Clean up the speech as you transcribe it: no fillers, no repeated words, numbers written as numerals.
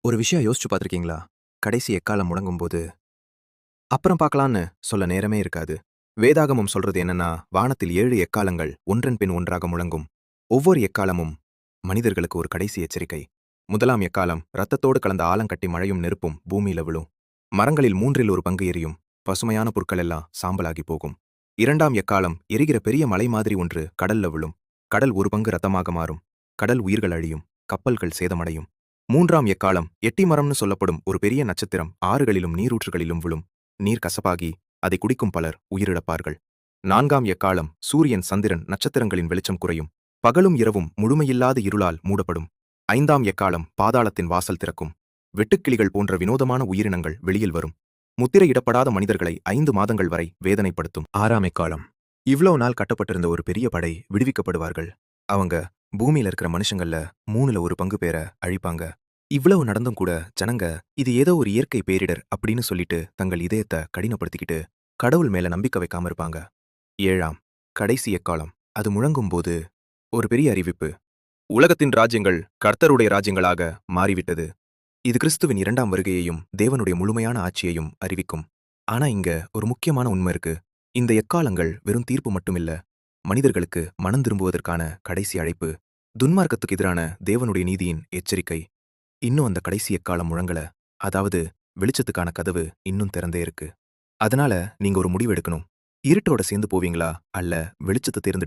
ஒரு விஷயம் யோசிச்சு பார்த்திருக்கீங்களா? கடைசி எக்காலம் முழங்கும்போது, அப்புறம் பார்க்கலான்னு சொல்ல நேரமே இருக்காது. வேதாகமம் சொல்றது என்னன்னா, வானத்தில் 7 எக்காலங்கள் ஒன்றன் பின் ஒன்றாக முழங்கும். ஒவ்வொரு எக்காலமும் மனிதர்களுக்கு ஒரு கடைசி எச்சரிக்கை. முதலாம் எக்காலம் இரத்தத்தோடு கலந்த ஆலங்கட்டி மழையும் நெருப்பும் பூமியில விழும். மரங்களில் மூன்றில் ஒரு பங்கு எரியும். பசுமையான புற்கள் எல்லாம் சாம்பலாகி போகும். 2ஆம் எக்காலம் எரிகிற பெரிய மலை மாதிரி ஒன்று கடல்ல விழும். கடல் ஒரு பங்கு ரத்தமாக மாறும். கடல் உயிர்கள் அழியும். கப்பல்கள் சேதமடையும். 3ஆம் எக்காலம் எட்டி மரம்னு சொல்லப்படும் ஒரு பெரிய நட்சத்திரம் ஆறுகளிலும் நீரூற்றுகளிலும் விழும். நீர் கசப்பாகி அதை குடிக்கும் பலர் உயிரிழப்பார்கள். 4ஆம் எக்காலம் சூரியன் சந்திரன் நட்சத்திரங்களின் வெளிச்சம் குறையும். பகலும் இரவும் முழுமையில்லாத இருளால் மூடப்படும். 5ஆம் எக்காலம் பாதாளத்தின் வாசல் திறக்கும். வெட்டுக்கிளிகள் போன்ற வினோதமான உயிரினங்கள் வெளியில் வரும். முத்திரையிடப்படாத மனிதர்களை 5 மாதங்கள் வரை வேதனைப்படுத்தும். 6ஆம் எக்காலம் இவ்வளவு நாள் கட்டப்பட்டிருந்த ஒரு பெரிய படை விடுவிக்கப்படுவார்கள். அவங்க பூமியில இருக்கிற மனுஷங்கள்ல 3ல ஒரு பங்கு பேரை அழிப்பாங்க. இவ்வளவு நடந்தும் கூட ஜனங்க இது ஏதோ ஒரு இயற்கை பேரிடர் அப்படின்னு சொல்லிட்டு தங்கள் இதயத்தை கடினப்படுத்திக்கிட்டு கடவுள் மேல நம்பிக்கை வைக்காம இருப்பாங்க. 7ஆம் கடைசி எக்காலம் அது முழங்கும்போது ஒரு பெரிய அறிவிப்பு. உலகத்தின் ராஜ்யங்கள் கர்த்தருடைய ராஜ்யங்களாக மாறிவிட்டது. இது கிறிஸ்துவின் 2ஆம் வருகையையும் தேவனுடைய முழுமையான ஆட்சியையும் அறிவிக்கும். ஆனா இங்க ஒரு முக்கியமான உண்மை இருக்கு. இந்த எக்காலங்கள் வெறும் தீர்ப்பு மட்டுமில்ல, மனிதர்களுக்கு மனம் திரும்புவதற்கான கடைசி அழைப்பு. துன்மார்க்கத்துக்கு எதிரான தேவனுடைய நீதியின் எச்சரிக்கை. இன்னும் அந்த கடைசி எக்காலம் முழங்கல. அதாவது வெளிச்சத்துக்கான கதவு இன்னும் திறந்தே இருக்கு. அதனால நீங்க ஒரு முடிவு எடுக்கணும். இருட்டோட சேர்ந்து போவீங்களா? அல்ல வெளிச்சத்தை தேர்ந்தெடு